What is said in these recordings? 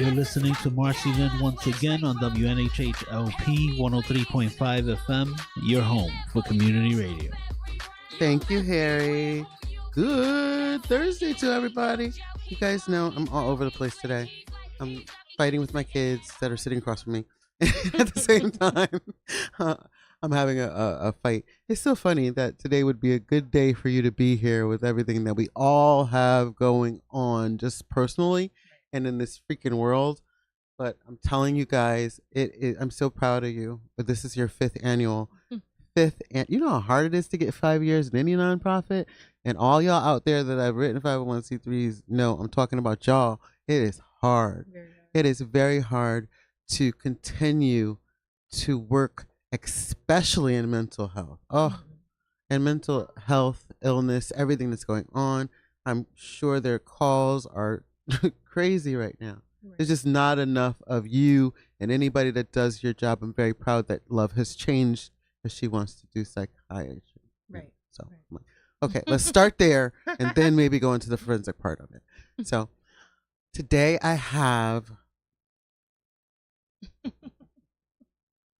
You're listening to MarceyLynn once again on WNHHLP 103.5 FM, your home for community radio. Thank you, Harry. Good Thursday to everybody. You guys know I'm all over the place today. I'm fighting with my kids that are sitting across from me. At the same time, I'm having a fight. It's so funny that today would be a good day for you to be here with everything that we all have going on, just personally and in this freaking world. But I'm telling you guys, I'm so proud of you. But this is your fifth annual. And you know how hard it is to get 5 years in any nonprofit? And all y'all out there that I've written 501c3s, no, I'm talking about y'all. It is hard. It is very hard to continue to work, especially in mental health. And mental health, illness, everything that's going on. I'm sure their calls are crazy right now. There's just not enough of you and anybody that does your job. I'm very proud that Love has changed, because she wants to do psychiatry. Right. So, okay, let's start there and then maybe go into the forensic part of it. So, today I have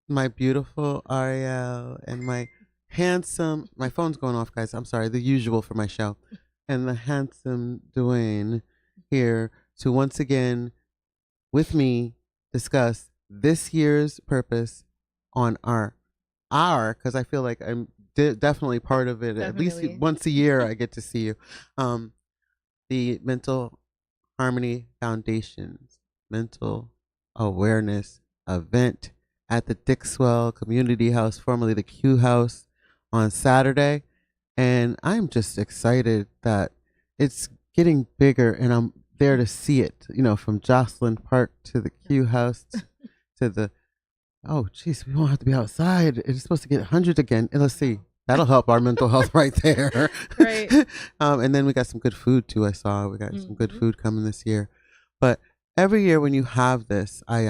my beautiful Ariel and my handsome, my phone's going off, guys. I'm sorry, the usual for my show. And the handsome Dwayne here to once again, with me, discuss this year's purpose on because I feel like I'm definitely part of it. At least once a year I get to see you. The Mental Harmony Foundation's mental awareness event at the Dixwell Community House, formerly the Q House, on Saturday. And I'm just excited that it's getting bigger and I'm there to see it, from Jocelyn Park to the Q House to the, oh, geez, we won't have to be outside. It's supposed to get hundreds again. And let's see. That'll help our mental health right there. Right. And then we got some good food, too, I saw. We got some good food coming this year. But every year when you have this, I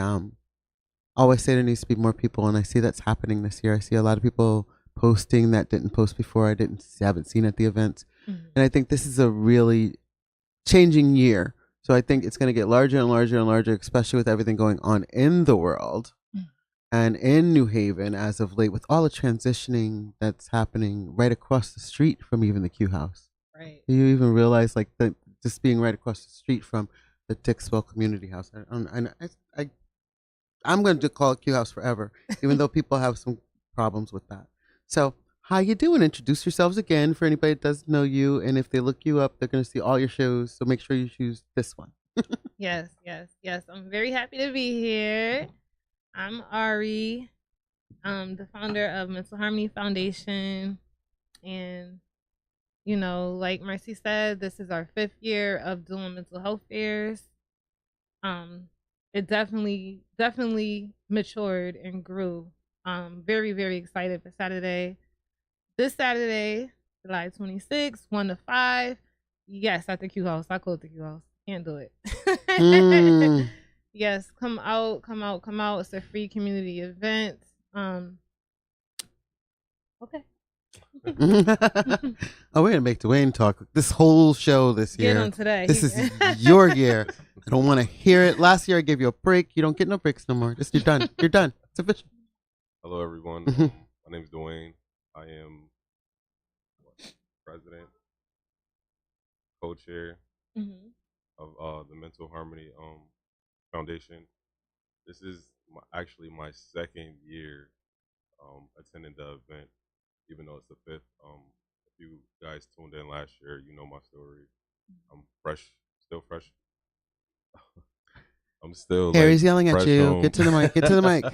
always say there needs to be more people, and I see that's happening this year. I see a lot of people posting that didn't post before. Haven't seen at the events. And I think this is a really changing year. So I think it's going to get larger and larger and larger, especially with everything going on in the world and in New Haven as of late, with all the transitioning that's happening right across the street from even the Q House. Right. Do you even realize, just being right across the street from the Dixwell Community House? I'm going to call it Q House forever, even though people have some problems with that. So, how you doing? Introduce yourselves again for anybody that doesn't know you, and if they look you up, they're going to see all your shows. So make sure you choose this one. Yes. I'm very happy to be here. I'm Ari. I'm the founder of Mental Harmony Foundation, and like Marcy said, this is our 5th year of doing mental health fairs. It definitely matured and grew. Very, very excited for Saturday. This Saturday, July 26th, 1 to 5. Yes, at the Q House. I call it the Q House. Can't do it. Yes, come out. It's a free community event. Okay. We're going to make Dwayne talk this whole show this year. Get him today. This is your year. I don't want to hear it. Last year I gave you a break. You don't get no breaks no more. You're done. You're done. It's official. Hello, everyone. My name is Dwayne. I am president, co-chair of the Mental Harmony Foundation. This is actually my 2nd year attending the event, even though it's the 5th. If you guys tuned in last year, you know my story. I'm still fresh. I'm still. Harry's yelling at you. Home. Get to the mic. Get to the mic.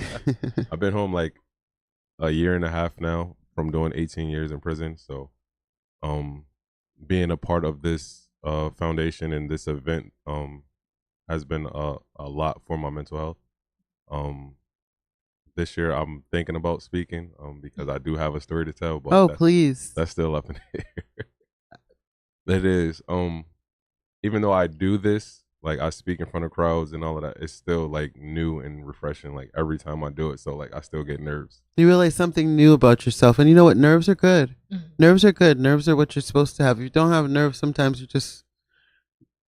I've been home like a year and a half now from doing 18 years in prison. So, being a part of this foundation and this event has been a lot for my mental health. This year I'm thinking about speaking because I do have a story to tell. But please. That's still up in the air. It is. Even though I do this, like I speak in front of crowds and all of that, it's still like new and refreshing. Like every time I do it, so like I still get nerves. You realize something new about yourself, and you know what? Nerves are good. Nerves are good. Nerves are what you're supposed to have. If you don't have nerves, sometimes you just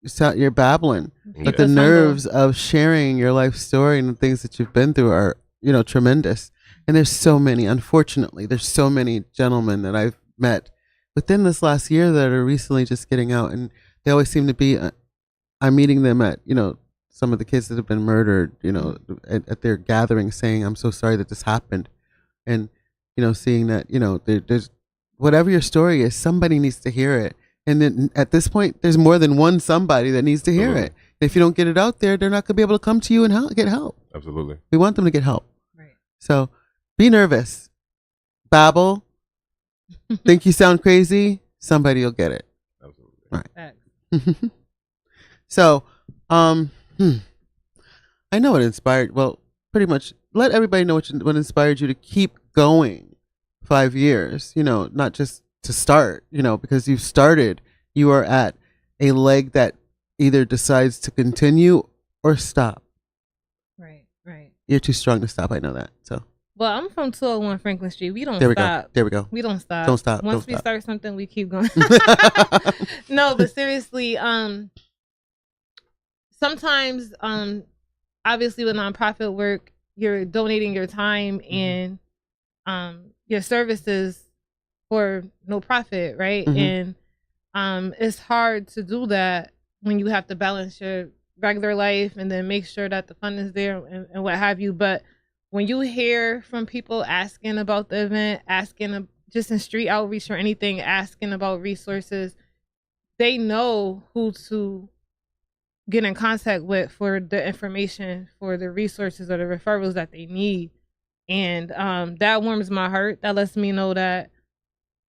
you're babbling. Yeah. But the nerves of sharing your life story and the things that you've been through are, tremendous. And there's so many, unfortunately, there's so many gentlemen that I've met within this last year that are recently just getting out. And they always seem to be, I'm meeting them at, some of the kids that have been murdered, at their gathering saying, I'm so sorry that this happened. And, seeing that, there's whatever your story is, somebody needs to hear it. And then at this point, there's more than one somebody that needs to hear it. If you don't get it out there, they're not going to be able to come to you and get help. Absolutely. We want them to get help. Right. So be nervous. Babble. Think you sound crazy. Somebody will get it. Absolutely. All right. So, I know what inspired. Well, pretty much let everybody know what inspired you to keep going 5 years. Not just to start. Because you've started. You are at a leg that either decides to continue or stop. Right. You're too strong to stop. I know that. So. Well, I'm from 201 Franklin Street. We don't There we stop. go. There we go. We don't stop. Don't stop. Once Don't we stop. start something, we keep going. No, but seriously, sometimes, obviously with nonprofit work, you're donating your time and your services for no profit, right? Mhm. And it's hard to do that when you have to balance your regular life and then make sure that the fund is there and what have you. But when you hear from people asking about the event, asking just in street outreach or anything, asking about resources, they know who to get in contact with for the information, for the resources or the referrals that they need. And that warms my heart. That lets me know that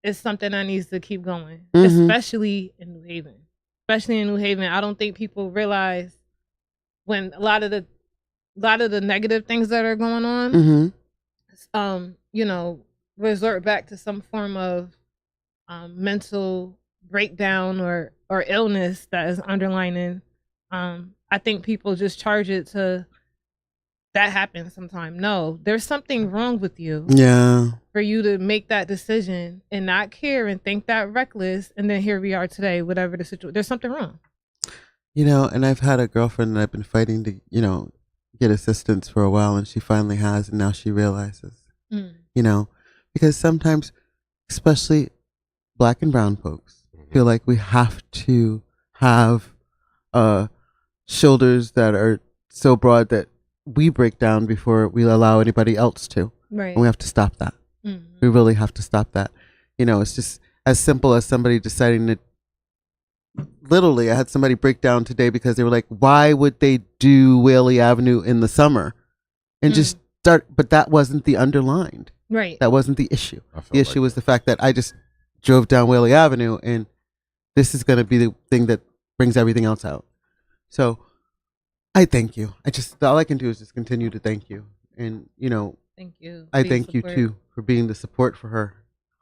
it's something that needs to keep going, especially in New Haven. Especially in New Haven. I don't think people realize when a lot of the negative things that are going on, resort back to some form of mental breakdown or illness that is underlining. I think people just charge it to that happens sometime. No, there's something wrong with you. Yeah. For you to make that decision and not care and think that reckless, and then here we are today, whatever the situation. There's something wrong. And I've had a girlfriend that I've been fighting to, get assistance for a while, and she finally has, and now she realizes, because sometimes, especially Black and brown folks, feel like we have to have shoulders that are so broad that we break down before we allow anybody else to. Right. And we have to stop that. We really have to stop that. It's just as simple as somebody deciding to. Literally, I had somebody break down today because they were like, why would they do Whaley Avenue in the summer? And just start, but that wasn't the underlined. Right. That wasn't the issue. The issue was the fact that I just drove down Whaley Avenue, and this is going to be the thing that brings everything else out. So I thank you. All I can do is just continue to thank you. And, thank you. I thank you too for being the support for her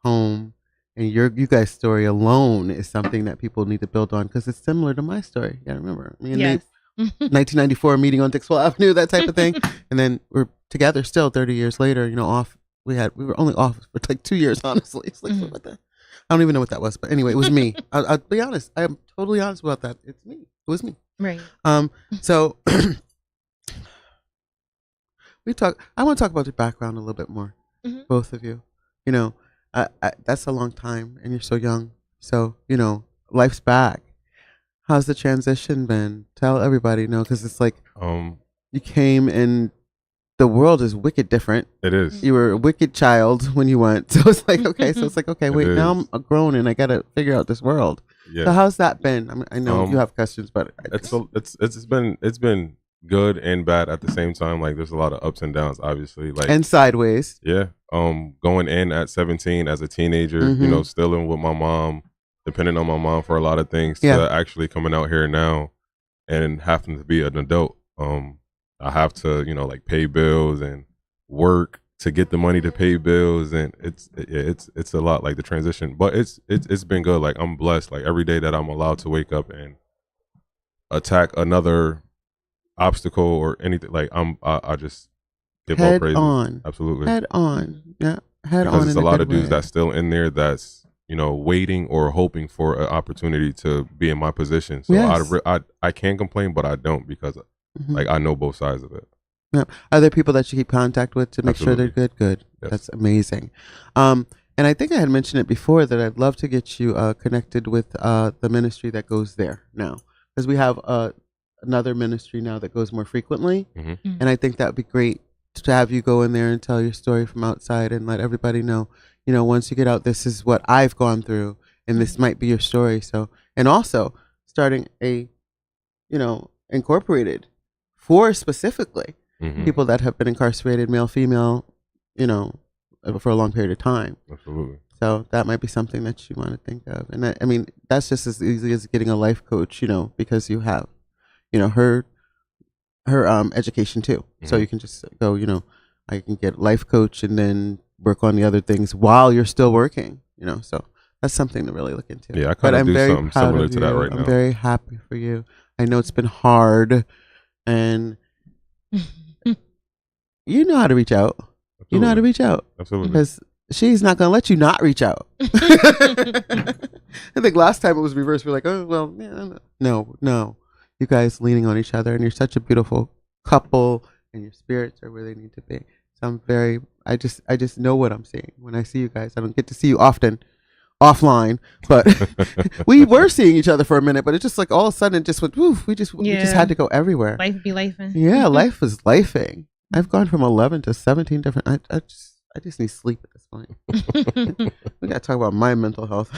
home. And you guys' story alone is something that people need to build on because it's similar to my story. Yeah, remember me and Nate, 1994 meeting on Dixwell Avenue, that type of thing. And then we're together still 30 years later, off. We were only off for like 2 years, honestly. It's like, what the? I don't even know what that was. But anyway, it was me. I'll be honest. I am totally honest about that. It's me. It was me. Right. So I want to talk about your background a little bit more, both of you. That's a long time, and you're so young. So, life's back. How's the transition been? Tell everybody, because it's like you came and the world is wicked different. It is. You were a wicked child when you went. So it's like, okay, wait, now I'm grown and I got to figure out this world. Yeah. So how's that been? I know you have questions, but it's been good and bad at the same time. Like there's a lot of ups and downs, obviously. Like and sideways. Yeah. Going in at 17 as a teenager, still in with my mom, depending on my mom for a lot of things, to actually coming out here now and having to be an adult. I have to, like pay bills and work to get the money to pay bills, and it's a lot, like the transition. But it's been good. Like I'm blessed. Like every day that I'm allowed to wake up and attack another obstacle or anything, like I just give all praises. On. Absolutely. Head on. Yeah. Head because on. There's a lot of dudes that's still in there that's waiting or hoping for an opportunity to be in my position. So Yes. I can complain, but I don't, because like I know both sides of it. Yeah. Are there people that you keep contact with to make sure they're good? Good. Yes. That's amazing. And I think I had mentioned it before that I'd love to get you connected with the ministry that goes there now, because we have another ministry now that goes more frequently, and I think that would be great to have you go in there and tell your story from outside and let everybody know, once you get out, this is what I've gone through, and this might be your story. So, and also starting a, incorporated for specifically people that have been incarcerated, male, female, for a long period of time. Absolutely. So that might be something that you want to think of. And I mean, that's just as easy as getting a life coach, because you have, her education too. So you can just go, I can get life coach and then work on the other things while you're still working, so that's something to really look into. Yeah, I kind of do something similar to that right now. I'm very happy for you. I know it's been hard, and you know how to reach out. Absolutely. You know how to reach out. Absolutely. Because she's not going to let you not reach out. I think last time it was reversed. We're like, oh, well, yeah, no. You guys leaning on each other, and you're such a beautiful couple, and your spirits are where they need to be. So I just know what I'm seeing when I see you guys. I don't get to see you often offline, but we were seeing each other for a minute, but it just like all of a sudden it just went, woof, we just had to go everywhere. Life be lifing. Yeah, life was lifing. I've gone from 11 to 17 different, I just need sleep at this point. We got to talk about my mental health.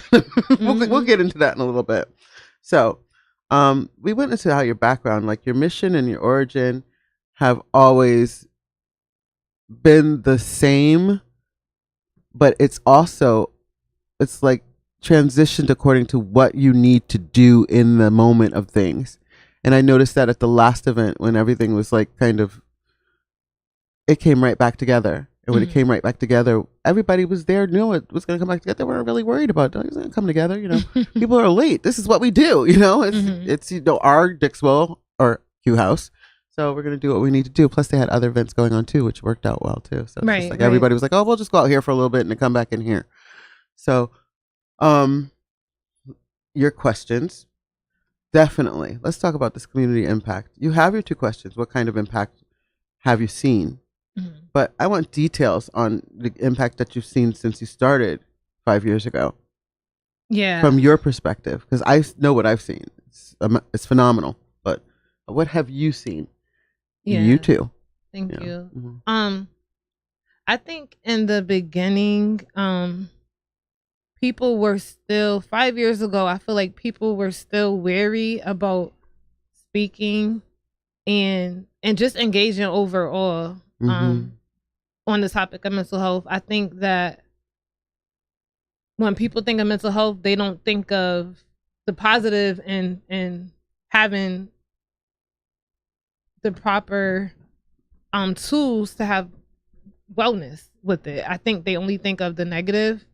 We'll get into that in a little bit. So, we went into how your background, like your mission and your origin, have always been the same, but it's like transitioned according to what you need to do in the moment of things. And I noticed that at the last event when everything was like it came right back together. And when it came right back together, everybody was there, knew it was going to come back together. They weren't really worried about it. It's going to come together, People are late. This is what we do, It's our Dixwell or Q House. So we're going to do what we need to do. Plus they had other events going on too, which worked out well too. So it's just like everybody was like, oh, we'll just go out here for a little bit and then come back in here. So, your questions, definitely. Let's talk about this community impact. You have your two questions. What kind of impact have you seen? But I want details on the impact that you've seen since you started 5 years ago. Yeah. From your perspective, because I know what I've seen. It's phenomenal. But what have you seen? Yeah. You too. Thank you. I think in the beginning, people were still 5 years ago. I feel like people were still wary about speaking and just engaging overall on the topic of mental health. I think that when people think of mental health, they don't think of the positive and having the proper tools to have wellness with it. I think they only think of the negative.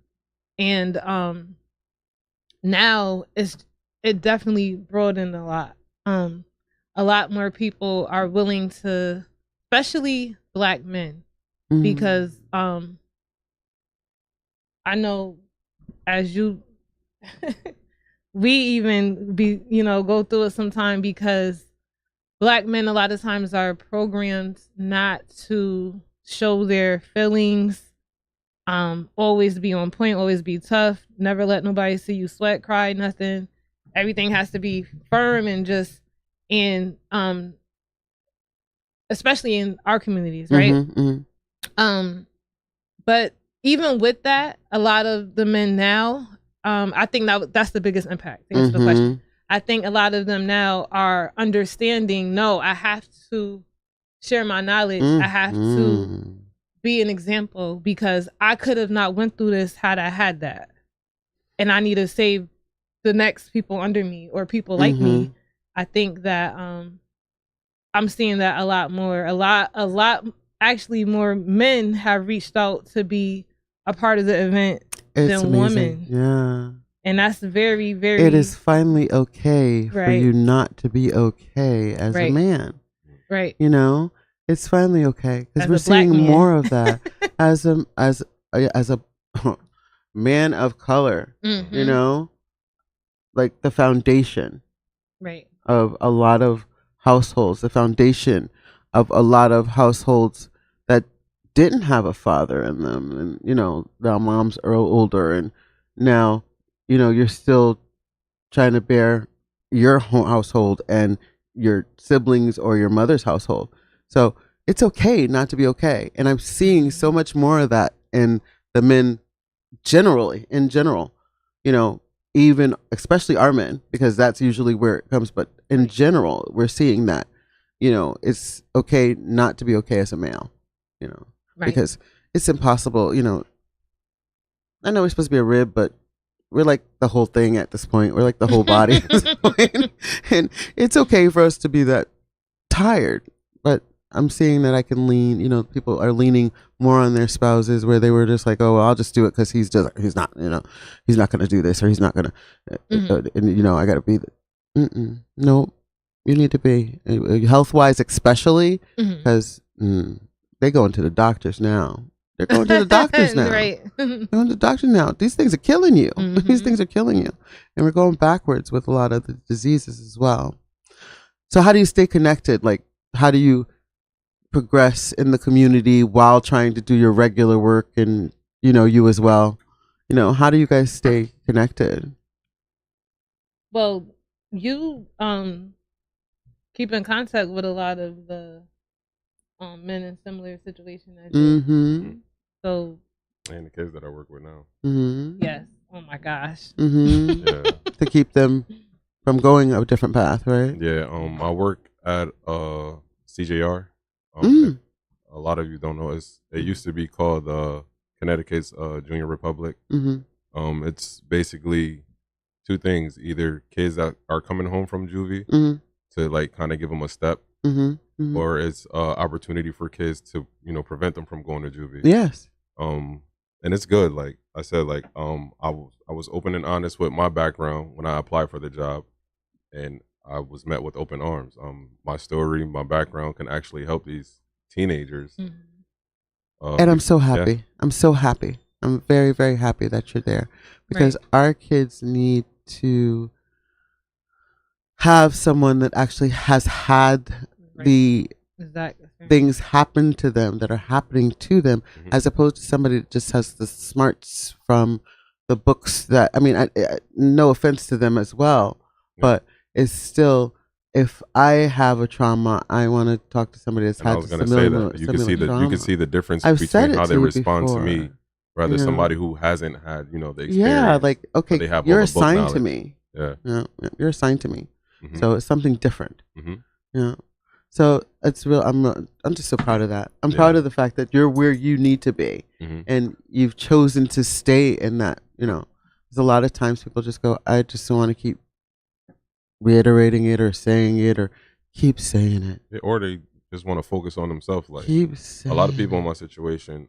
And now it definitely broadened a lot. A lot more people are willing to, especially Black men, because I know as you we even go through it sometime, because Black men a lot of times are programmed not to show their feelings, always be on point, always be tough, never let nobody see you sweat, cry, nothing. Everything has to be firm and just especially in our communities, right? But even with that, a lot of the men now, I think that's the biggest impact to answer the question. I think a lot of them now are understanding, no, I have to share my knowledge. I have to be an example, because I could have not went through this had I had that. And I need to save the next people under me or people like me. I think that I'm seeing that a lot more. A lot actually more men have reached out to be a part of the event than women. Yeah. And that's very, very... It is finally okay for you not to be okay as a man. Right. It's finally okay, because we're seeing more of that as a man of color, you know, like the foundation Right. of a lot of households, the foundation of a lot of households that didn't have a father in them. And, you know, their moms are older, and now, you know, you're still trying to bear your household and your siblings or your mother's household. So it's okay not to be okay. And I'm seeing so much more of that in the men in general, you know, even especially our men, because that's usually where it comes. But in general, we're seeing that, you know, it's okay not to be okay as a male, you know, because it's impossible. You know, I know we're supposed to be a rib, but we're like the whole thing at this point. We're like the whole body at this point. And it's okay for us to be that tired. But I'm seeing that I can lean, you know, people are leaning more on their spouses, where they were just like, oh, well, I'll just do it because he's not, you know, he's not going to do this, or he's not going to, and, you know, I got to be, no, you need to be, health-wise especially, because they go into the doctors now. They're going to the doctors now. Right. They're going to the doctor now. These things are killing you. These things are killing you. And we're going backwards with a lot of the diseases as well. So how do you stay connected? Like, how do you progress in the community while trying to do your regular work, and, you know, you as well? You know, how do you guys stay connected? Well, you keep in contact with a lot of the men in similar situations as you. So, and the kids that I work with now. Yes. Oh my gosh. Yeah. To keep them from going a different path, right? Yeah. I work at CJR. A lot of you don't know, it used to be called Connecticut's Junior Republic. It's basically two things: either kids that are coming home from juvie to like kind of give them a step, or it's opportunity for kids to, you know, prevent them from going to juvie. Yes. And it's good. Like I said, like I was open and honest with my background when I applied for the job, and I was met with open arms. My story, my background can actually help these teenagers. And I'm so happy. Yeah. I'm so happy. I'm very, very happy that you're there, because our kids need to have someone that actually has had the things happen to them that are happening to them, as opposed to somebody that just has the smarts from the books that, I mean, no offense to them as well, but it's still, if I have a trauma, I want to talk to somebody that's had similar. You can see the difference between how they respond to me, rather somebody who hasn't had, you know, the experience. Yeah, like, okay, you're assigned to me. Yeah, you're assigned to me. So it's something different. Yeah. So it's real. I'm just so proud of that. I'm proud of the fact that you're where you need to be, and you've chosen to stay in that. You know, there's a lot of times people just go, I just want to keep reiterating it or saying it or keep saying it. Yeah, or they just want to focus on themselves. Like a lot of people in my situation,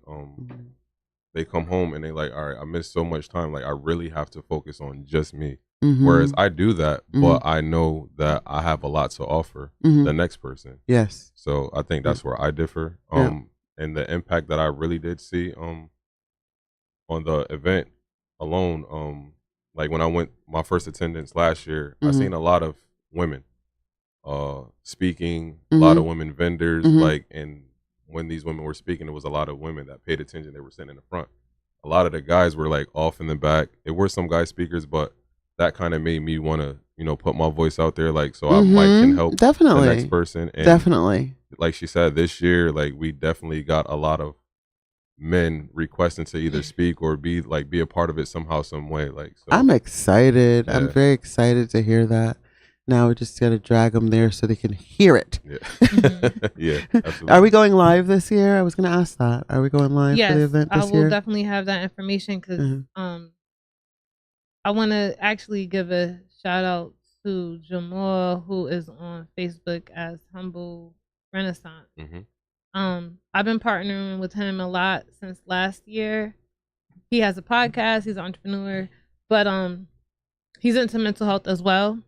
they come home and they like, all right, I missed so much time. Like I really have to focus on just me. Whereas I do that, but I know that I have a lot to offer the next person. Yes. So I think that's where I differ. And the impact that I really did see on the event alone, like when I went my first attendance last year, I seen a lot of women speaking, a lot of women vendors, like, and when these women were speaking, it was a lot of women that paid attention. They were sitting in the front. A lot of the guys were like off in the back. There were some guy speakers, but that kind of made me want to, you know, put my voice out there, like, so I might can help the next person. And like she said, this year, like, we definitely got a lot of men requesting to either speak or be a part of it somehow, some way. Like, so, I'm excited. I'm very excited to hear that. Now we just got to drag them there so they can hear it. Yeah. Yeah, absolutely. Are we going live this year? I was going to ask that. Are we going live for the event this year? I will definitely have that information, because I want to actually give a shout out to Jamal, who is on Facebook as Humble Renaissance. I've been partnering with him a lot since last year. He has a podcast. He's an entrepreneur, but he's into mental health as well.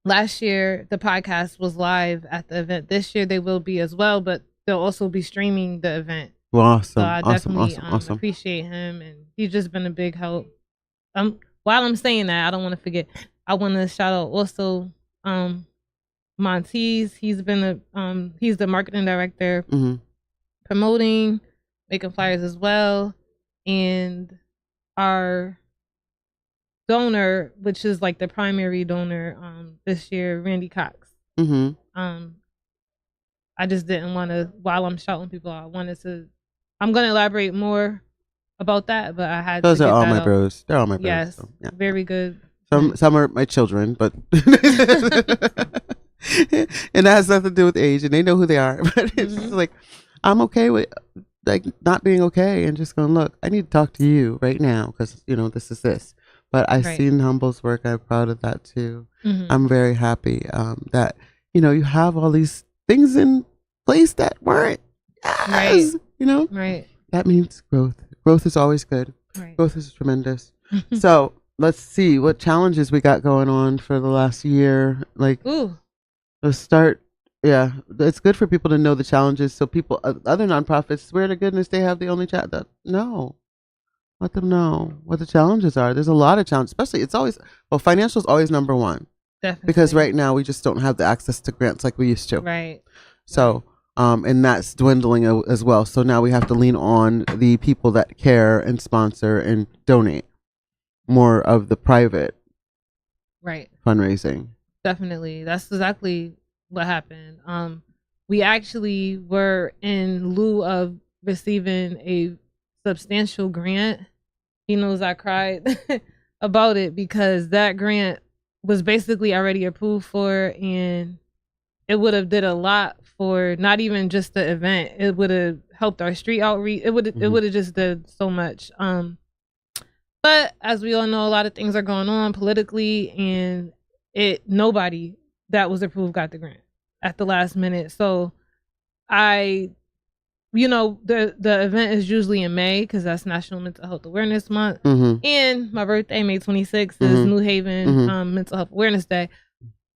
Last year, the podcast was live at the event. This year, they will be as well, but they'll also be streaming the event. Well, awesome. So I definitely Awesome. appreciate him, and he's just been a big help. While I'm saying that, I don't want to forget. I want to shout out also Montez. He's been he's the marketing director, promoting, making flyers as well, and our donor, which is like the primary donor this year, Randy Cox. I just didn't want to, while I'm shouting people out, I'm going to elaborate more about that, but I had Those to are get all that my out. bros. They're all my bros. Yes, so, yeah. very good. Some are my children, but and that has nothing to do with age, and they know who they are. But it's just like, I'm okay with like not being okay and just going, look, I need to talk to you right now because this is this. But I've seen Humble's work. I'm proud of that too. I'm very happy that you have all these things in place that weren't. Yes, right. That means growth. Growth is always good. Right. Growth is tremendous. So let's see what challenges we got going on for the last year. Like, let's start. Yeah, it's good for people to know the challenges. So people, other nonprofits, swear to goodness they have the only chat. No, let them know what the challenges are. There's a lot of challenges, especially financial is always number one. Definitely. Because right now we just don't have the access to grants like we used to. Right. So, and that's dwindling as well. So now we have to lean on the people that care and sponsor and donate more of the private fundraising. Definitely. That's exactly what happened. We actually were in lieu of receiving a substantial grant. He knows I cried about it because that grant was basically already approved for, and it would have did a lot for not even just the event. It would have helped our street outreach. It would have just did so much. But as we all know, a lot of things are going on politically, and nobody that was approved got the grant at the last minute. So the event is usually in May because that's National Mental Health Awareness Month. And my birthday, May 26th, is New Haven Mental Health Awareness Day.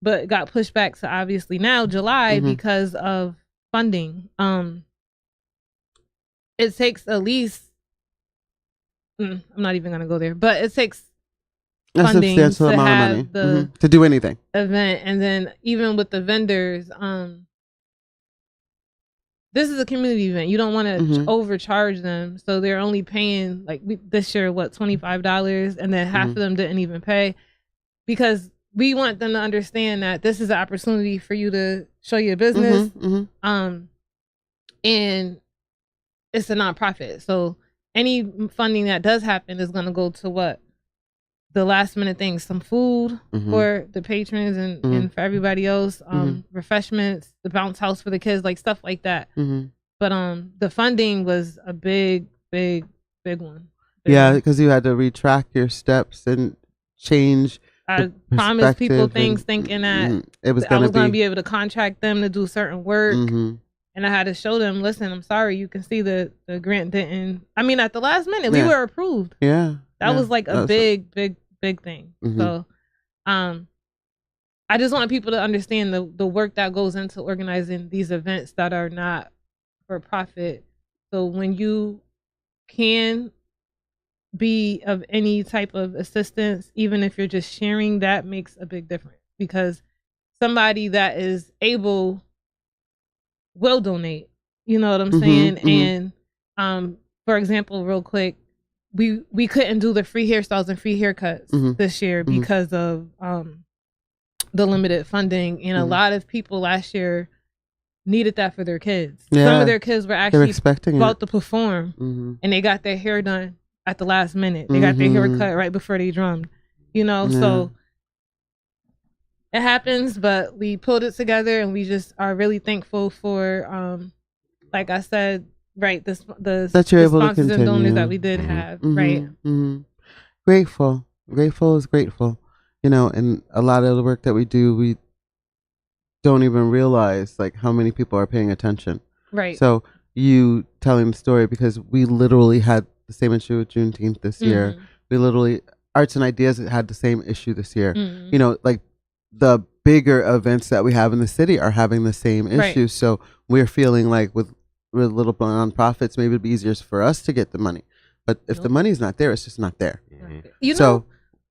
But it got pushed back to obviously now July because of funding. It takes at least, I'm not even going to go there, but it takes funding to have the to do anything event. And then even with the vendors, this is a community event. You don't want to overcharge them. So they're only paying this year, $25, and then half of them didn't even pay because we want them to understand that this is an opportunity for you to show your business. And it's a nonprofit. So any funding that does happen is going to go to the last minute things, some food for the patrons and for everybody else, refreshments, the bounce house for the kids, like stuff like that. But the funding was a big one. Yeah, because you had to retrack your steps and change. I promised people things thinking that I was going to be able to contract them to do certain work. And I had to show them, listen, I'm sorry, you can see the grant didn't. I mean, at the last minute, we were approved. Yeah. That was like a big thing. So I just want people to understand the work that goes into organizing these events that are not for profit. So when you can be of any type of assistance, even if you're just sharing, that makes a big difference because somebody that is able will donate. You know what I'm saying? And for example, real quick, we couldn't do the free hairstyles and free haircuts this year because of the limited funding, and a lot of people last year needed that for their kids. Some of their kids were actually about to perform and they got their hair done at the last minute. They got their hair cut right before they drummed, so it happens, but we pulled it together and we just are really thankful for, like I said, right, the sponsors and donors that we did have, right? Grateful is grateful, and a lot of the work that we do, we don't even realize like how many people are paying attention. Right. So you telling the story, because we literally had the same issue with Juneteenth this year. We literally, Arts and Ideas had the same issue this year. Like the bigger events that we have in the city are having the same issues. So we're feeling like with with little nonprofits, maybe it'd be easier for us to get the money. But if the money's not there, it's just not there. You know, So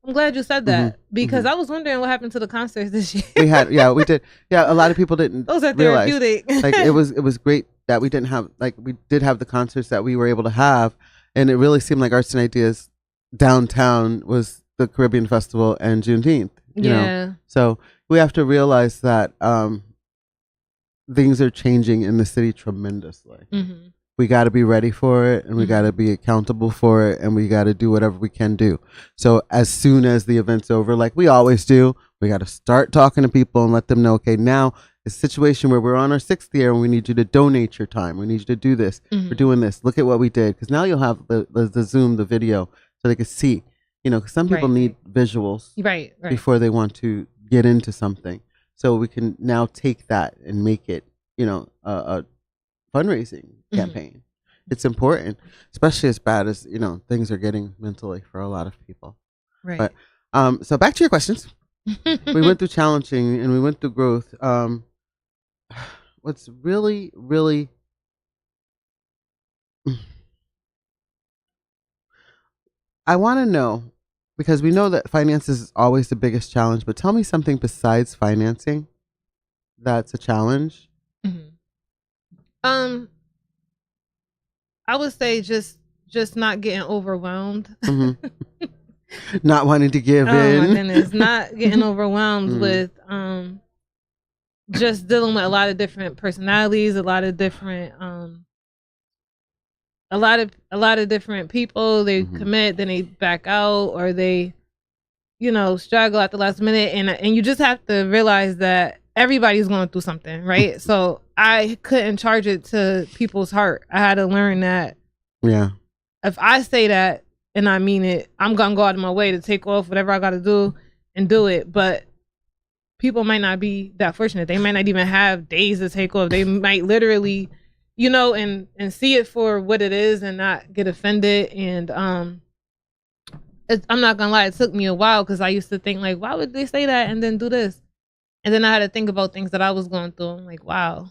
I'm glad you said that because I was wondering what happened to the concerts this year. we did. Yeah, a lot of people didn't Those are realize. therapeutic. Like it was great that we didn't have, like, we did have the concerts that we were able to have, and it really seemed like Arts and Ideas downtown was the Caribbean Festival and Juneteenth. You know? So we have to realize that things are changing in the city tremendously. We got to be ready for it, and we got to be accountable for it, and we got to do whatever we can do. So as soon as the event's over, like we always do, we got to start talking to people and let them know, okay, now it's a situation where we're on our 6th year and we need you to donate your time. We need you to do this. We're doing this. Look at what we did. Because now you'll have the Zoom, the video, so they can see. You know, because some people need visuals before they want to get into something. So we can now take that and make it, you know, a fundraising campaign. It's important, especially as bad as, you know, things are getting mentally for a lot of people. But so back to your questions. We went through challenging and we went through growth. What's really, really I want to know, because we know that finances is always the biggest challenge, but tell me something besides financing that's a challenge. I would say just not getting overwhelmed. Not wanting to give in. Oh my goodness, not getting overwhelmed with just dealing with a lot of different personalities, a lot of different a lot of different people. They commit, then they back out, or they, you know, struggle at the last minute, and you just have to realize that everybody's going through something, right? So I couldn't charge it to people's heart. I had to learn that. Yeah. If I say that and I mean it, I'm gonna go out of my way to take off whatever I gotta do and do it. But people might not be that fortunate. They might not even have days to take off. They might literally, you know, and see it for what it is and not get offended. And I'm not gonna lie, it took me a while because I used to think like, why would they say that and then do this? And then I had to think about things that I was going through. I'm like, wow,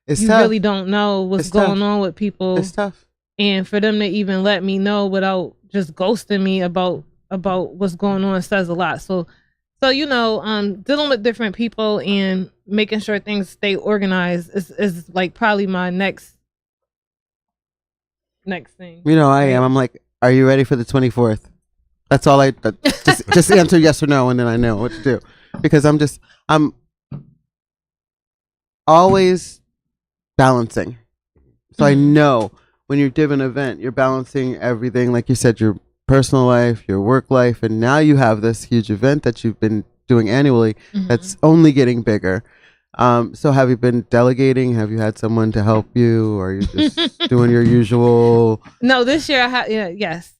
it's you tough. really don't know what's going on with people. It's tough. And for them to even let me know without just ghosting me about what's going on says a lot. So you know, dealing with different people and making sure things stay organized is like probably my next thing. You know, I am. I'm like, are you ready for the 24th? That's all I just answer yes or no, and then I know what to do. Because I'm always balancing. So I know when you're doing an event, you're balancing everything, like you said, your personal life, your work life, and now you have this huge event that you've been doing annually that's only getting bigger. So have you been delegating? Have you had someone to help you, or are you just doing your usual? No, this year I had yes.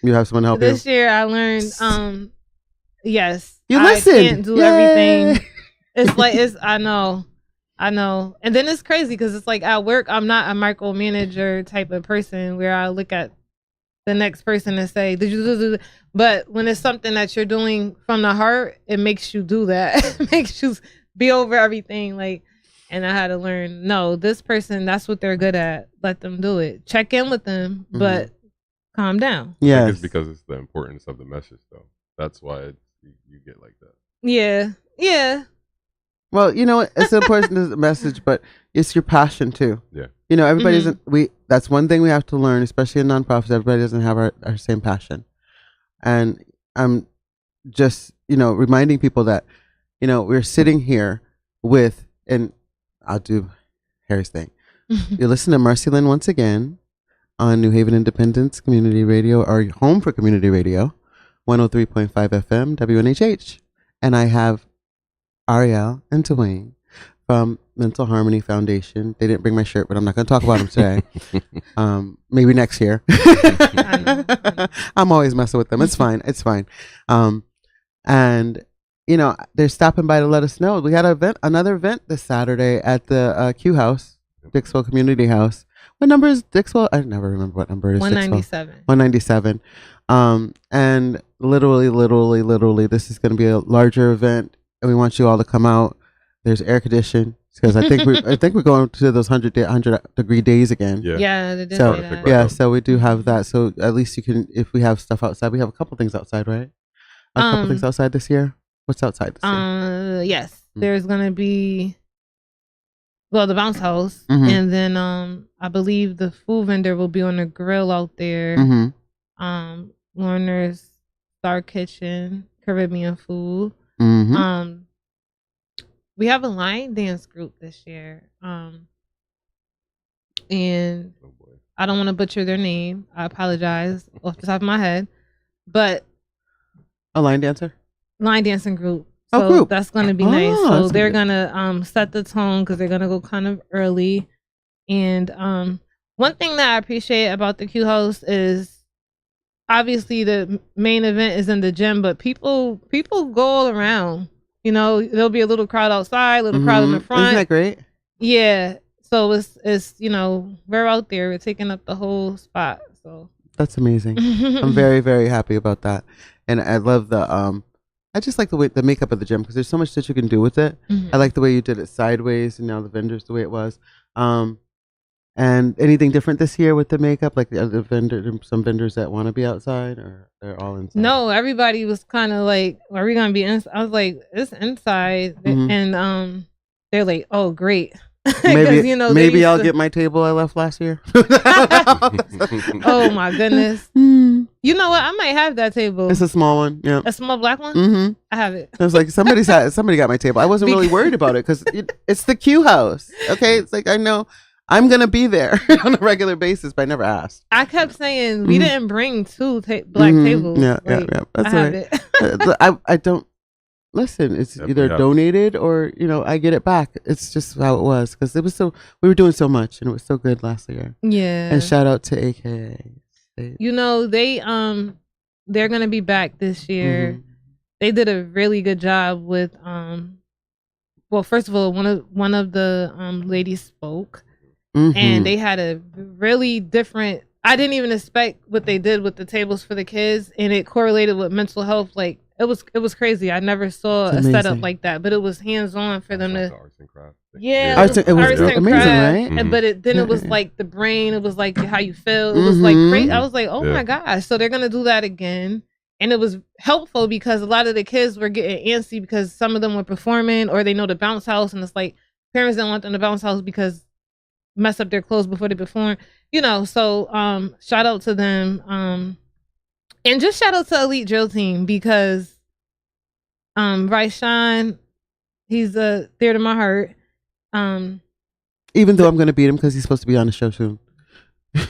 You have someone to help you? This year I learned yes. You listened. I can't do everything. It's like I know. And then it's crazy because it's like at work I'm not a micromanager type of person where I look at the next person and say, did you do that? But when it's something that you're doing from the heart, it makes you do that. It makes you be over everything. Like, and I had to learn, no, this person, that's what they're good at. Let them do it. Check in with them, but calm down. Yeah, it's because it's the importance of the message, though. That's why you get like that. Yeah. Well, you know, it's important to the message, but it's your passion too. Yeah. You know, everybody doesn't. That's one thing we have to learn, especially in nonprofits. Everybody doesn't have our same passion, and I'm just, you know, reminding people that, you know, we're sitting here with, and I'll do Harry's thing. You listen to MarceyLynn once again on New Haven Independence Community Radio, our home for community radio, 103.5 FM, WNHH, and I have Ariel and Dwayne from Mental Harmony Foundation. They didn't bring my shirt, but I'm not going to talk about them today. Maybe next year. I'm always messing with them. It's fine. It's fine. And, you know, they're stopping by to let us know. We had another event this Saturday at the Q House, Dixwell Community House. What number is Dixwell? I never remember what number it is. 197. 197. And literally, this is going to be a larger event. And we want you all to come out. There's air conditioning, because I think we're going to those 100-degree days again. Yeah, they did So say that. yeah, so we do have that. So at least you can, if we have stuff outside, we have a couple things outside, right? A couple things outside this year. What's outside this year? Yes, there's gonna be the bounce house, Mhm. and then I believe the food vendor will be on the grill out there. Mm-hmm. Warner's Star Kitchen, Caribbean food. Mm-hmm. We have a line dance group this year. And I don't want to butcher their name. I apologize off the top of my head, but A line dancer. line dancing group. Oh, So group. that's going to be Oh, nice. So that's they're good. going to set the tone because they're going to go kind of early. And one thing that I appreciate about the Q House is obviously the main event is in the gym, but people go all around. You know, there'll be a little crowd outside, a little crowd in the front. Isn't that great? Yeah. So it's we're out there. We're taking up the whole spot. So That's amazing. I'm very, very happy about that. And I love I just like the makeup of the gym because there's so much that you can do with it. I like the way you did it sideways and now the vendors the way it was. And anything different this year with the makeup? Like the other some vendors that want to be outside, or they're all inside? No, everybody was kind of like, "Are we gonna be inside?" I was like, "It's inside," and they're like, "Oh, great." Maybe I'll get my table I left last year. Oh my goodness! You know what? I might have that table. It's a small one. Yeah, a small black one. Mm-hmm. I have it. I was like, somebody got my table. I wasn't really worried about it because it's the Q House. Okay, it's like I know I'm gonna be there on a regular basis, but I never asked. I kept saying we didn't bring two black tables. Yeah, like, yeah. That's I all have right. it. I don't listen. It's Definitely either donated or I get it back. It's just how it was because it was we were doing so much and it was so good last year. Yeah. And shout out to AKA. They're gonna be back this year. They did a really good job with well, first of all, one of the ladies spoke. And they had a really different. I didn't even expect what they did with the tables for the kids, and it correlated with mental health. Like it was crazy. I never saw a setup like that, but it was hands on for them to. Arts and crafts. Yeah, it was amazing, right? And but it was like the brain. It was like how you feel. It was like great. I was like, oh my gosh! So they're gonna do that again, and it was helpful because a lot of the kids were getting antsy because some of them were performing or they know the bounce house, and it's like parents don't want them to bounce house because mess up their clothes before they perform, so shout out to them, and just shout out to Elite Drill Team because Raishan, he's dear to my heart, even though I'm gonna beat him because he's supposed to be on the show soon.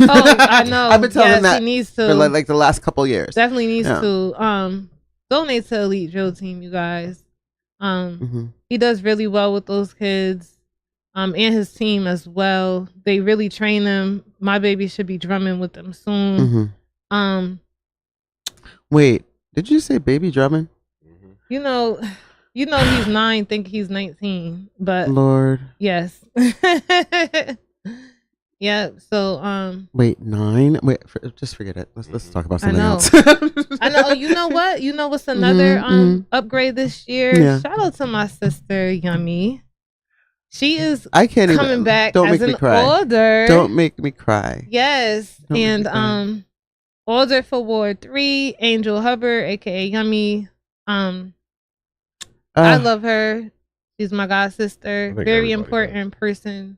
Oh, I know. I've been telling him that he needs to for like the last couple of years. Definitely needs to donate to Elite Drill Team, you guys. He does really well with those kids. And his team as well. They really train them. My baby should be drumming with them soon. Wait, did you say baby drumming? You know he's 9, think he's 19. But Lord. Yes. Yeah. So wait, 9? Wait, just forget it. Let's talk about something else. I know. You know what? You know what's another upgrade this year? Yeah. Shout out to my sister Yummy. She is coming back don't as make me an cry. order. Don't make me cry. Yes. And order for Ward 3, Angel Hubbard, aka Yummy. I love her. She's my god sister. Very important person.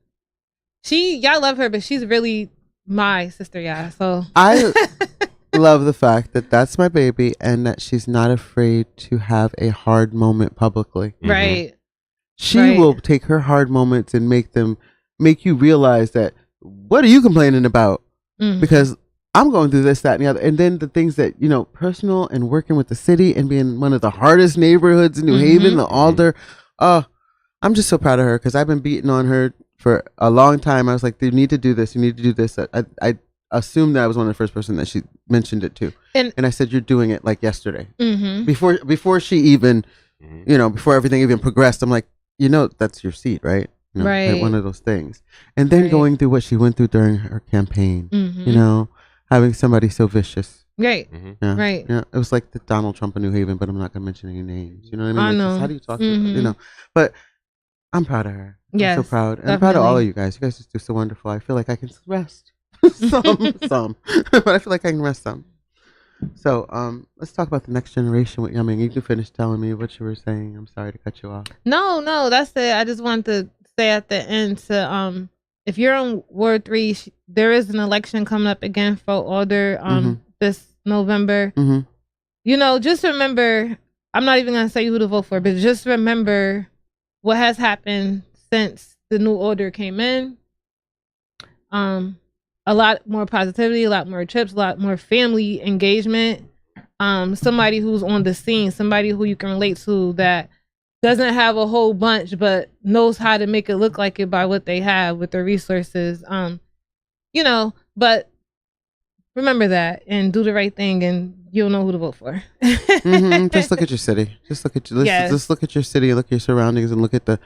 Y'all love her, but she's really my sister, y'all. So I love the fact that that's my baby and that she's not afraid to have a hard moment publicly. Right. She will take her hard moments and make you realize that what are you complaining about? Because I'm going through this, that, and the other. And then the things that, personal and working with the city and being one of the hardest neighborhoods in New Haven, the Alder. I'm just so proud of her because I've been beating on her for a long time. I was like, you need to do this. You need to do this. I assumed that I was one of the first person that she mentioned it to. And I said, you're doing it like yesterday. Before she even, before everything even progressed, I'm like, that's your seat, right? Right. Like one of those things. And then going through what she went through during her campaign, having somebody so vicious. Right. Yeah. Right. Yeah. It was like the Donald Trump of New Haven, but I'm not going to mention any names. You know what I mean? I know. How do you talk to But I'm proud of her. Yes, I'm so proud. And I'm proud of all of you guys. You guys just do so wonderful. I feel like I can rest. some. But I feel like I can rest some. So, let's talk about the next generation with Yummy. You can finish telling me what you were saying. I'm sorry to cut you off. No, that's it. I just wanted to say at the end to if you're on Ward 3, there is an election coming up again for Alder this November. Mm-hmm. You know, just remember, I'm not even going to say who to vote for, but just remember what has happened since the new order came in. A lot more positivity, a lot more trips, a lot more family engagement. Somebody who's on the scene, somebody who you can relate to that doesn't have a whole bunch but knows how to make it look like it by what they have with their resources. You know, but remember that and do the right thing and you'll know who to vote for. Just look at your city. Just look at just look at your city, look at your surroundings, and look at the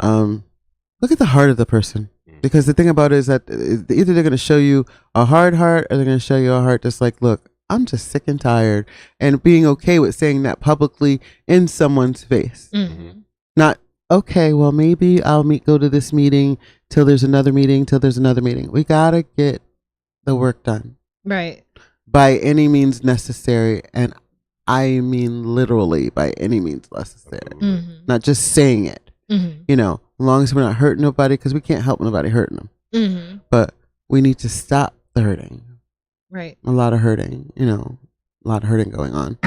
heart of the person. Because the thing about it is that either they're going to show you a hard heart or they're going to show you a heart that's like, look, I'm just sick and tired, and being okay with saying that publicly in someone's face. Mm-hmm. Not, okay, well, maybe I'll go to this meeting till there's another meeting, We got to get the work done. Right. By any means necessary. And I mean literally by any means necessary. Mm-hmm. Not just saying it. Mm-hmm. You know, as long as we're not hurting nobody, because we can't help nobody hurting them. Mm-hmm. But we need to stop the hurting. Right. A lot of hurting, a lot of hurting going on.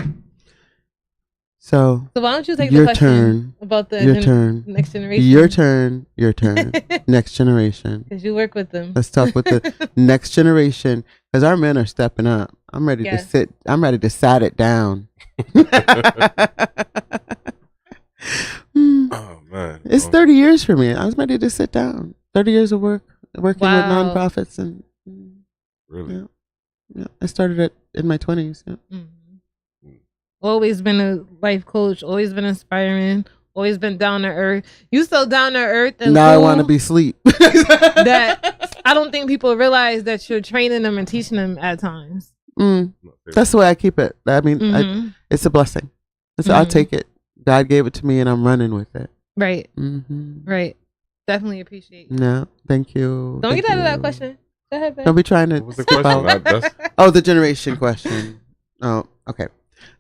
So why don't you take your the question turn, about the next generation? Your turn. Next generation. Because you work with them. Let's talk with the next generation, because our men are stepping up. I'm ready to sit. I'm ready to sat it down. Oh man, it's 30 years for me. I was ready to sit down. 30 years of working with nonprofits, and really, yeah. I started it in my 20s. Yeah. Mm-hmm. Always been a life coach. Always been inspiring. Always been down to earth. You so down to earth, and now cool I want to be sleep. that I don't think people realize that you're training them and teaching them at times. That's the way I keep it. I mean, it's a blessing. I'll take it. God gave it to me, and I'm running with it. Right. Mm-hmm. Right. Definitely appreciate you. No, thank you. Don't get out of that question. Go ahead, babe. Don't be trying to. What was the question? Oh, the generation question. Oh, okay.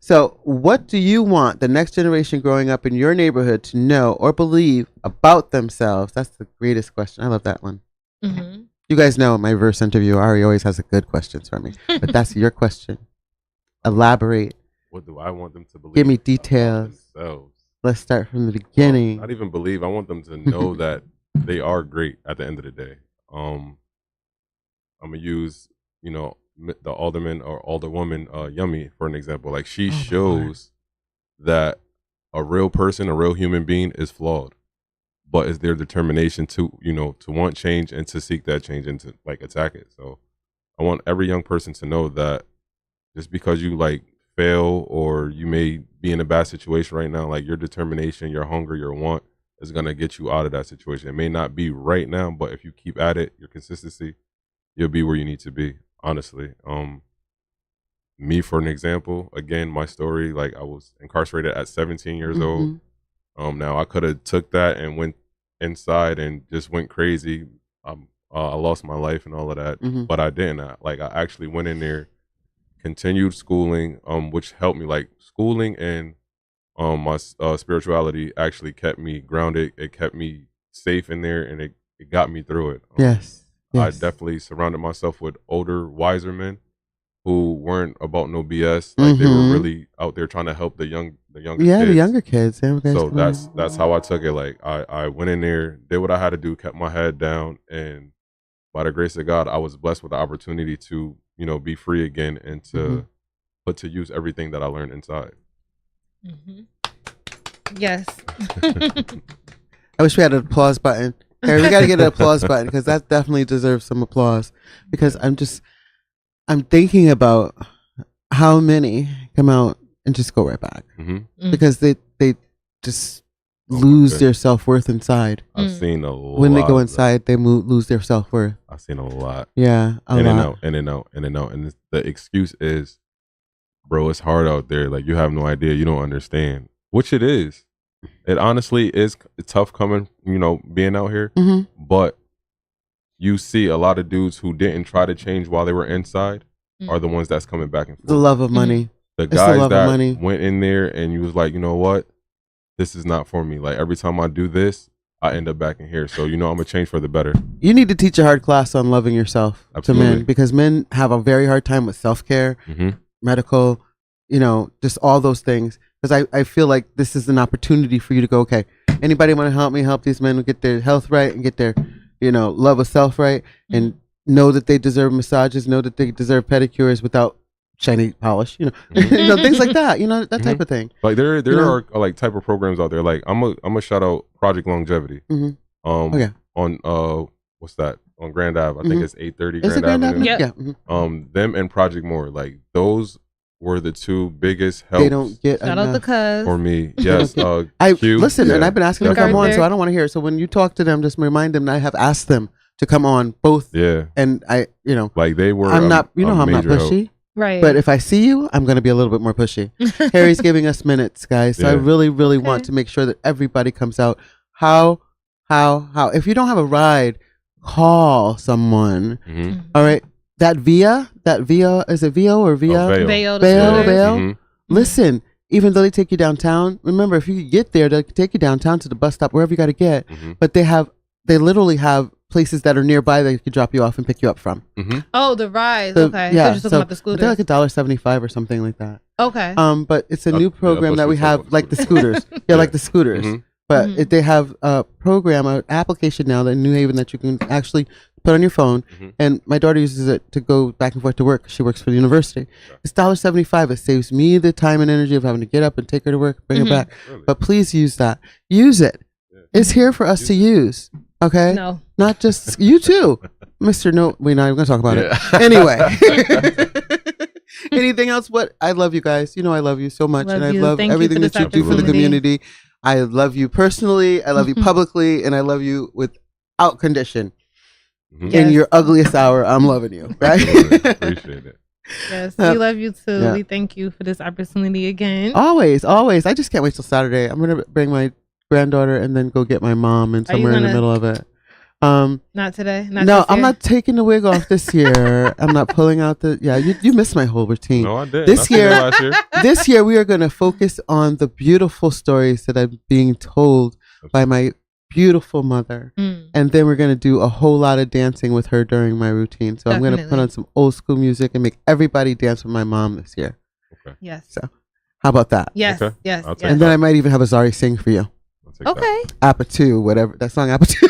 So, what do you want the next generation growing up in your neighborhood to know or believe about themselves? That's the greatest question. I love that one. Mm-hmm. You guys know my verse interview, Ari always has a good questions for me. But that's your question. Elaborate. What do I want them to believe? Give me details. Let's start from the beginning. Not even believe. I want them to know that they are great at the end of the day. I'm going to use, the alderman or alderwoman, Yummy, for an example. Like, she shows that a real person, a real human being is flawed, but it's their determination to want change and to seek that change and to attack it. So I want every young person to know that just because you fail or you may be in a bad situation right now, your determination, your hunger, your want is going to get you out of that situation. It may not be right now, but if you keep at it, your consistency, you'll be where you need to be, honestly. Me, for an example, again, my story, I was incarcerated at 17 years old. Now I could have took that and went inside and just went crazy. I lost my life and all of that, but I didn't. I actually went in there, continued schooling, which helped me. Schooling and my spirituality actually kept me grounded. It kept me safe in there, and it got me through it. Yes. I definitely surrounded myself with older, wiser men who weren't about no BS. They were really out there trying to help the younger kids. The younger kids. So that's how I took it. I went in there, did what I had to do, kept my head down, and by the grace of God, I was blessed with the opportunity to be free again and to put to use everything that I learned inside. Yes. I wish we had an applause button. Harry, we got to get an applause button, because that definitely deserves some applause. Because I'm thinking about how many come out and just go right back, because they just lose their self-worth inside. I've seen a lot. When they go inside, they lose their self-worth. I've seen a lot. Yeah, in and out. And the excuse is, bro, it's hard out there. You have no idea. You don't understand. Which it is. it honestly is tough coming, being out here. Mm-hmm. But you see a lot of dudes who didn't try to change while they were inside are the ones that's coming back and forth. The love of money. The It's guys the love of that money. went in there and you was like, you know what? This is not for me. Like every time I do this, I end up back in here. So, I'm going to change for the better. You need to teach a hard class on loving yourself Absolutely. to men, because men have a very hard time with self-care, medical, just all those things. Because I feel like this is an opportunity for you to go, okay, anybody want to help me help these men get their health right and get their, love of self right, and know that they deserve massages, know that they deserve pedicures without shiny polish, things like that, that type of thing. Like there are like type of programs out there. Like I'm a shout out Project Longevity. On what's that? On Grand Ave. I think it's 830 Grand Avenue. Yep. Yeah. Them and Project More. Like those were the two biggest helps. They don't get Shout out the cuz. for me. Yes. Q, listen, and I've been asking them to come on, Arthur. so I don't want to hear it. So when you talk to them, just remind them that I have asked them to come on both. Yeah. And I, like they were. I'm not, how I'm not pushy. Right. But if I see you, I'm going to be a little bit more pushy. Harry's giving us minutes, guys. So I really, really want to make sure that everybody comes out. How? If you don't have a ride, call someone. All right. That Via, is it Vio or Via? Veil. Veil. Listen, even though they take you downtown, remember, if you get there, they'll take you downtown to the bus stop, wherever you got to get. But they literally have places that are nearby that can drop you off and pick you up from. Oh, the rides. So, Okay. yeah. You're just talking about the scooters. They're like $1.75 or something like that. Okay. But it's a new program that we have, like the scooters. Like the scooters. But they have a program, an application now in New Haven that you can actually put on your phone. And my daughter uses it to go back and forth to work. She works for the university. It's $1.75. It saves me the time and energy of having to get up and take her to work, bring her back. Really? But please use that. Use it. It's here for us to use. Okay? No. Not just you too. Mr. No, we're not even going to talk about it. Anyway. Anything else? What? I love you guys. I love you so much. Love and I you. love Thank you everything for that you this do for the opportunity. community. I love you personally. I love you publicly. And I love you without condition. In your ugliest hour, I'm loving you. Right? Appreciate it. Yes, we love you too. Yeah. We thank you for this opportunity again. Always. I just can't wait till Saturday. I'm going to bring my granddaughter and then go get my mom and somewhere in the middle of it. Not today. No, I'm not taking the wig off this year. I'm not pulling out you missed my whole routine. No, I didn't. This I seen it year, last year. this year we are going to focus on the beautiful stories that I'm being told by my beautiful mother. And then we're going to do a whole lot of dancing with her during my routine. So I'm going to put on some old school music and make everybody dance with my mom this year. Okay. Yes. So how about that? Yes. Okay. Yes. I'll take yes. And then I might even have Azari sing for you. I'll take Okay. Appa 2, whatever. That song Appa 2.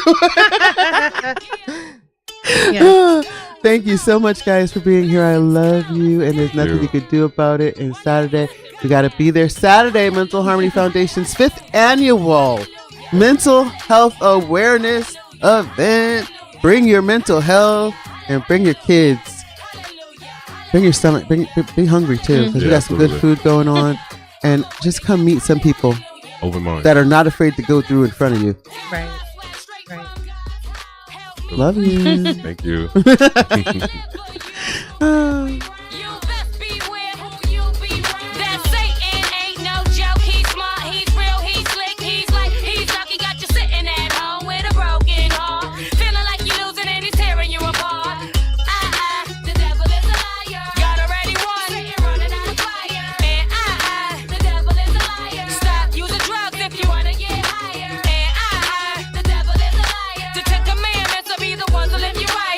Yes. Thank you so much, guys, for being here. I love you, and there's nothing you. you could do about it. And Saturday, we got to be there. Saturday, Mental Harmony Foundation's 5th annual mental health awareness event. Bring your mental health and bring your kids. Bring your stomach. Be hungry too, because we got some good food going on. And just come meet some people Open mind. that are not afraid to go through in front of you. Right. Right. Love you. Thank you.